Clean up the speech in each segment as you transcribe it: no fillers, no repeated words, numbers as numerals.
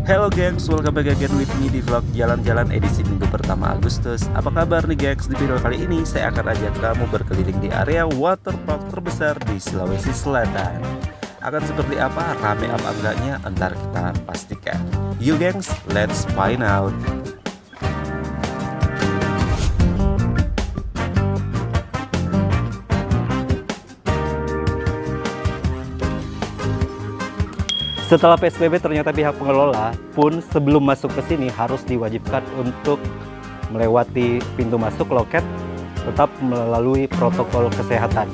Hello gengs, welcome back again with me di vlog jalan-jalan edisi minggu pertama Agustus. Apa kabar nih gengs? Di video kali ini saya akan ajak kamu berkeliling di area waterpark terbesar di Sulawesi Selatan. Akan seperti apa, rame apa enggaknya, entar kita pastikan. Yuk gengs, let's find out. Setelah PSBB, ternyata pihak pengelola pun sebelum masuk ke sini harus diwajibkan untuk melewati pintu masuk loket tetap melalui protokol kesehatan.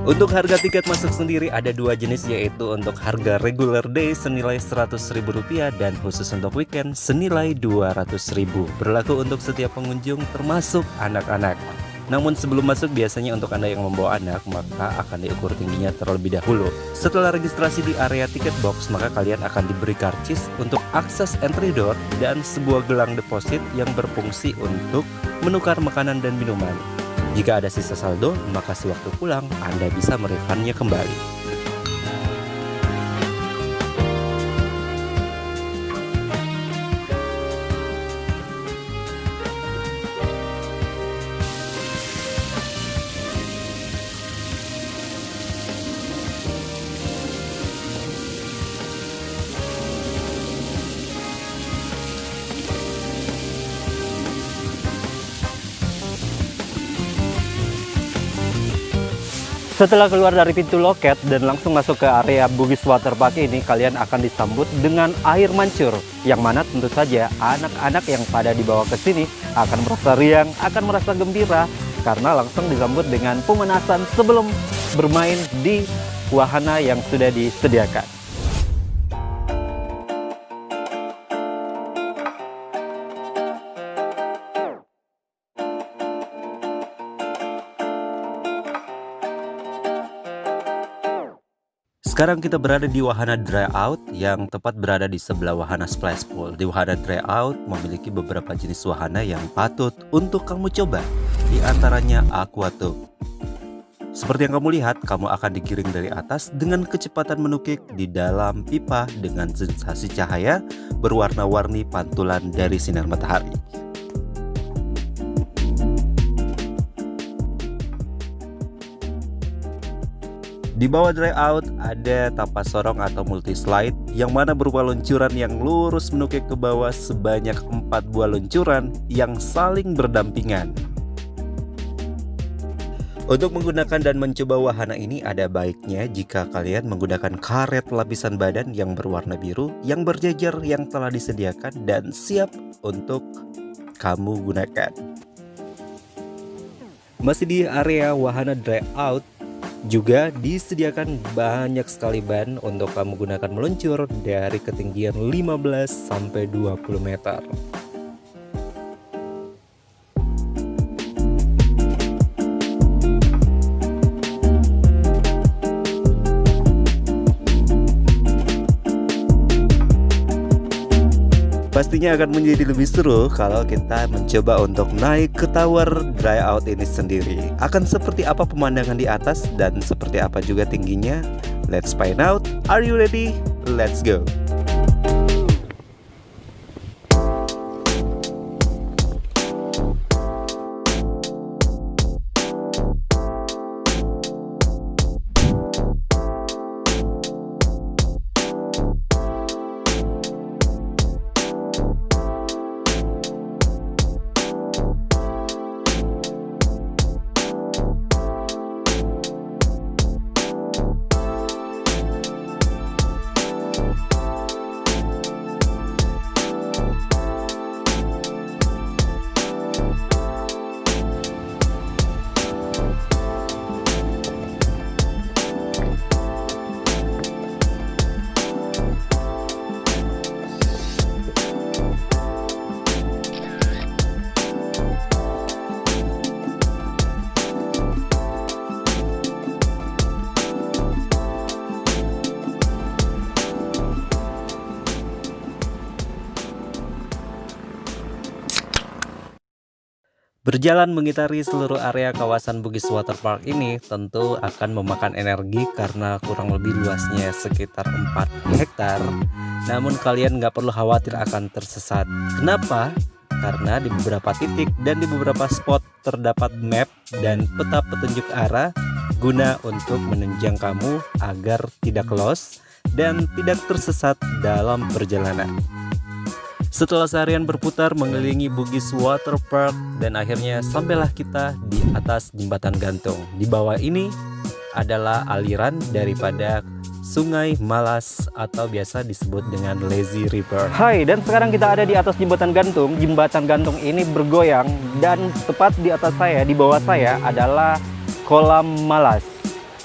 Untuk harga tiket masuk sendiri ada dua jenis, yaitu untuk harga regular day senilai Rp100.000 dan khusus untuk weekend senilai Rp200.000. Berlaku untuk setiap pengunjung termasuk anak-anak. Namun sebelum masuk biasanya untuk Anda yang membawa anak maka akan diukur tingginya terlebih dahulu. Setelah registrasi di area tiket box maka kalian akan diberi karcis untuk akses entry door dan sebuah gelang deposit yang berfungsi untuk menukar makanan dan minuman. Jika ada sisa saldo maka sewaktu pulang Anda bisa merefundnya kembali. Setelah keluar dari pintu loket dan langsung masuk ke area Bugis Waterpark ini, kalian akan disambut dengan air mancur, yang mana tentu saja anak-anak yang pada dibawa ke sini akan merasa riang, akan merasa gembira karena langsung disambut dengan pemanasan sebelum bermain di wahana yang sudah disediakan. Sekarang kita berada di wahana dry out yang tepat berada di sebelah wahana splash pool. Di wahana dry out memiliki beberapa jenis wahana yang patut untuk kamu coba. Di antaranya aquatub. Seperti yang kamu lihat, kamu akan digiring dari atas dengan kecepatan menukik di dalam pipa dengan sensasi cahaya berwarna-warni pantulan dari sinar matahari. Di bawah dry out ada tapas sorong atau multi slide yang mana berupa luncuran yang lurus menukik ke bawah sebanyak 4 buah luncuran yang saling berdampingan. Untuk menggunakan dan mencoba wahana ini ada baiknya jika kalian menggunakan karet lapisan badan yang berwarna biru yang berjejer yang telah disediakan dan siap untuk kamu gunakan. Masih di area wahana dry out juga disediakan banyak sekali ban untuk kamu gunakan meluncur dari ketinggian 15 sampai 20 meter. Pastinya akan menjadi lebih seru kalau kita mencoba untuk naik ke tower dry out ini sendiri. Akan seperti apa pemandangan di atas dan seperti apa juga tingginya? Let's find out. Are you ready? Let's go. Berjalan mengitari seluruh area kawasan Bugis Waterpark ini tentu akan memakan energi karena kurang lebih luasnya sekitar 4 hektar. Namun kalian nggak perlu khawatir akan tersesat. Kenapa? Karena di beberapa titik dan di beberapa spot terdapat map dan peta petunjuk arah guna untuk menunjang kamu agar tidak lost dan tidak tersesat dalam perjalanan. Setelah seharian berputar mengelilingi Bugis Waterpark dan akhirnya sampailah kita di atas jembatan gantung. Di bawah ini adalah aliran daripada Sungai Malas atau biasa disebut dengan Lazy River. Hai, dan sekarang kita ada di atas jembatan gantung. Jembatan gantung ini bergoyang dan tepat di atas saya, di bawah saya adalah kolam malas.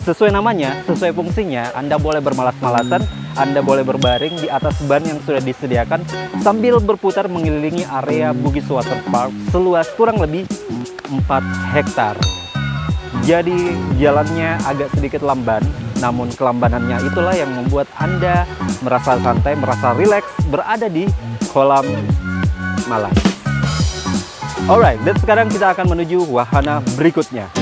Sesuai namanya, sesuai fungsinya, Anda boleh bermalas-malasan, Anda boleh berbaring di atas ban yang sudah disediakan sambil berputar mengelilingi area Bugis Waterpark seluas kurang lebih 4 hektar. Jadi jalannya agak sedikit lamban, namun kelambanannya itulah yang membuat Anda merasa santai, merasa rileks berada di kolam malas. Alright, dan sekarang kita akan menuju wahana berikutnya.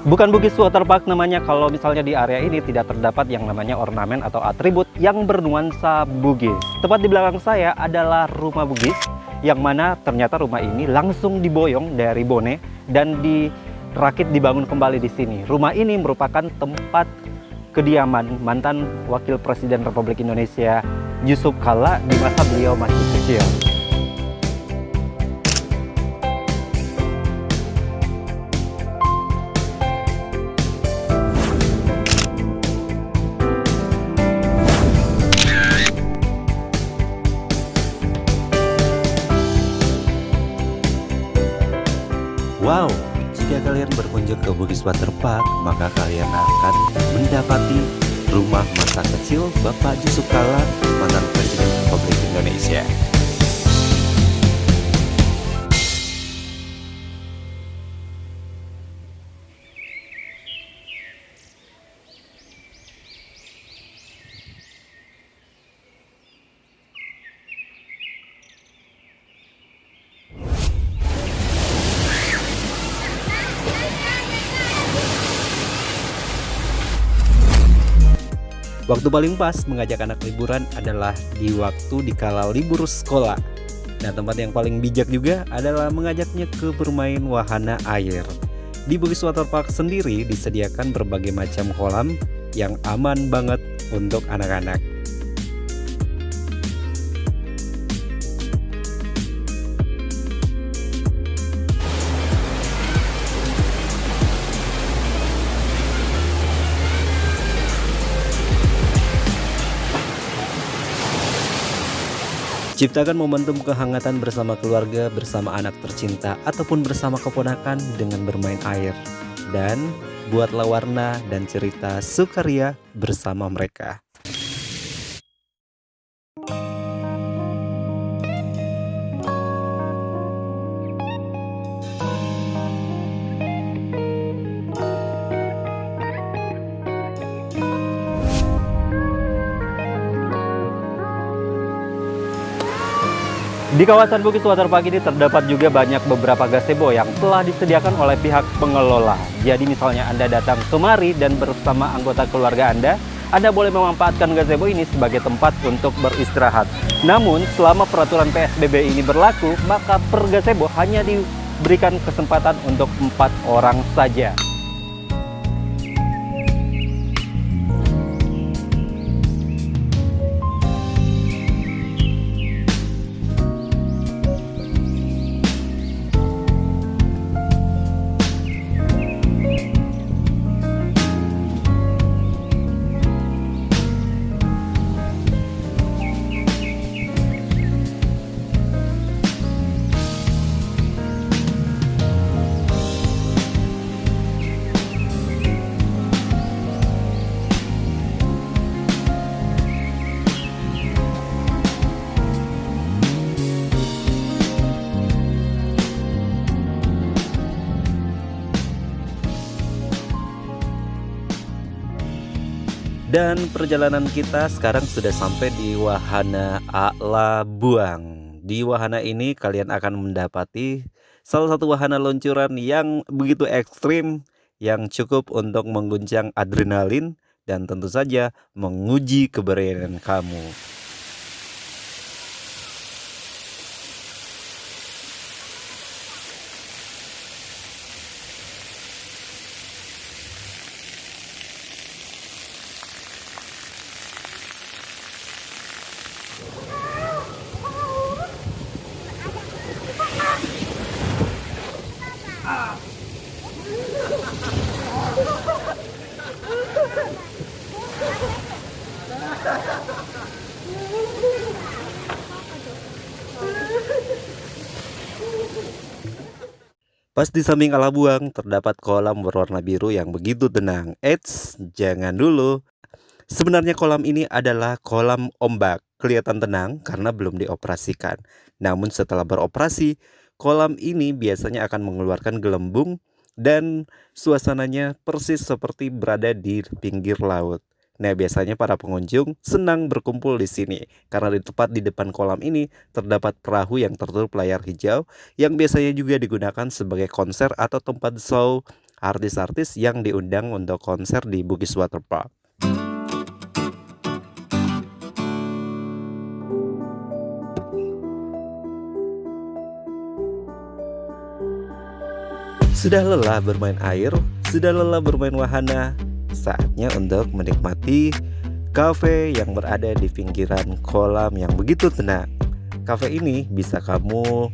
Bukan Bugis Waterpark namanya kalau misalnya di area ini tidak terdapat yang namanya ornamen atau atribut yang bernuansa Bugis. Tepat di belakang saya adalah rumah Bugis, yang mana ternyata rumah ini langsung diboyong dari Bone dan dirakit dibangun kembali di sini. Rumah ini merupakan tempat kediaman mantan Wakil Presiden Republik Indonesia Yusuf Kalla di masa beliau masih kecil. Wow, jika kalian berkunjung ke Bugis Waterpark, maka kalian akan mendapati rumah masa kecil Bapak Yusuf Kalla, mantan Presiden Republik Indonesia. Waktu paling pas mengajak anak liburan adalah di waktu dikala libur sekolah. Nah, tempat yang paling bijak juga adalah mengajaknya ke bermain wahana air. Di Bugis Waterpark sendiri disediakan berbagai macam kolam yang aman banget untuk anak-anak. Ciptakan momentum kehangatan bersama keluarga, bersama anak tercinta, ataupun bersama keponakan dengan bermain air. Dan buatlah warna dan cerita sukaria bersama mereka. Di kawasan Bugis Waterpark ini terdapat juga banyak beberapa gazebo yang telah disediakan oleh pihak pengelola. Jadi misalnya Anda datang kemari dan bersama anggota keluarga Anda boleh memanfaatkan gazebo ini sebagai tempat untuk beristirahat. Namun selama peraturan PSBB ini berlaku, maka per gazebo hanya berikan kesempatan untuk 4 orang saja. Dan perjalanan kita sekarang sudah sampai di Wahana A'la Buang. Di wahana ini kalian akan mendapati salah satu wahana luncuran yang begitu ekstrim, yang cukup untuk mengguncang adrenalin dan tentu saja menguji keberanian kamu. Pas di samping A'la Buang terdapat kolam berwarna biru yang begitu tenang. Eits, jangan dulu. Sebenarnya kolam ini adalah kolam ombak. Kelihatan tenang karena belum dioperasikan. Namun setelah beroperasi, kolam ini biasanya akan mengeluarkan gelembung dan suasananya persis seperti berada di pinggir laut. Nah, biasanya para pengunjung senang berkumpul di sini karena di tepat di depan kolam ini terdapat perahu yang tertutup layar hijau yang biasanya juga digunakan sebagai konser atau tempat show artis-artis yang diundang untuk konser di Bugis Waterpark. Sudah lelah bermain air, sudah lelah bermain wahana, saatnya untuk menikmati kafe yang berada di pinggiran kolam yang begitu tenang. Kafe ini bisa kamu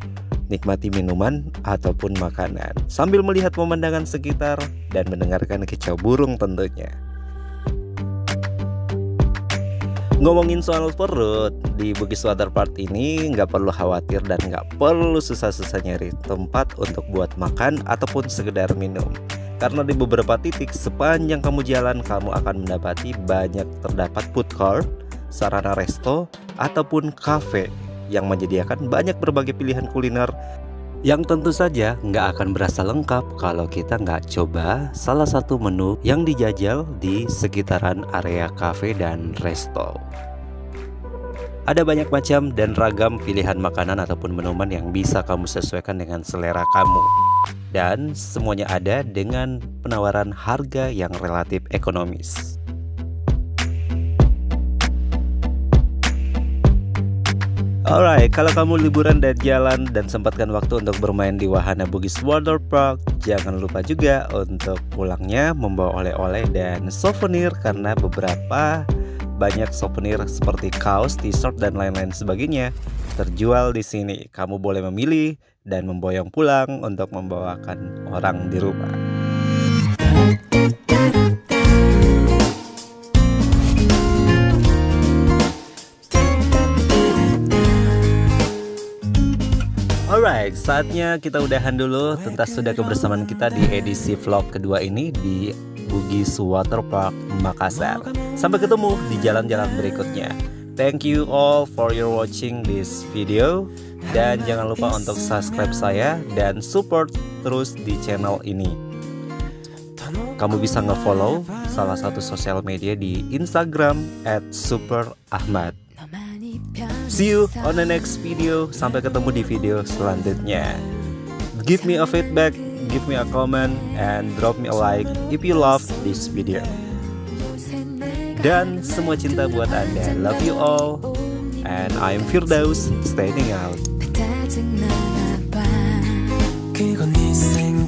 nikmati minuman ataupun makanan sambil melihat pemandangan sekitar dan mendengarkan kicau burung tentunya. Ngomongin soal perut, di Bugis Waterpark ini nggak perlu khawatir dan nggak perlu susah-susah nyari tempat untuk buat makan ataupun sekedar minum. Karena di beberapa titik sepanjang kamu jalan, kamu akan mendapati banyak terdapat food court, sarana resto, ataupun cafe yang menyediakan banyak berbagai pilihan kuliner yang tentu saja nggak akan berasa lengkap kalau kita nggak coba salah satu menu yang dijajal di sekitaran area cafe dan resto. Ada banyak macam dan ragam pilihan makanan ataupun minuman yang bisa kamu sesuaikan dengan selera kamu. Dan semuanya ada dengan penawaran harga yang relatif ekonomis. Alright, kalau kamu liburan dan jalan dan sempatkan waktu untuk bermain di wahana Bugis Waterpark, jangan lupa juga untuk pulangnya membawa oleh-oleh dan souvenir karena beberapa banyak souvenir seperti kaos, t-shirt dan lain-lain sebagainya terjual di sini. Kamu boleh memilih dan memboyong pulang untuk membawakan orang di rumah. Alright, saatnya kita udahan dulu. Tuntas sudah kebersamaan kita di edisi vlog kedua ini di Bugis Waterpark Makassar. Sampai ketemu di jalan-jalan berikutnya. Thank you all for your watching this video. Dan jangan lupa untuk subscribe saya dan support terus di channel ini. Kamu bisa nge-follow salah satu sosial media di Instagram @superahmad. See you on the next video. Sampai ketemu di video selanjutnya. Give me a feedback, give me a comment, and drop me a like if you love this video. Dan semua cinta buat Anda. Love you all. And I'm Firdaus, signing out. 그건 네 생각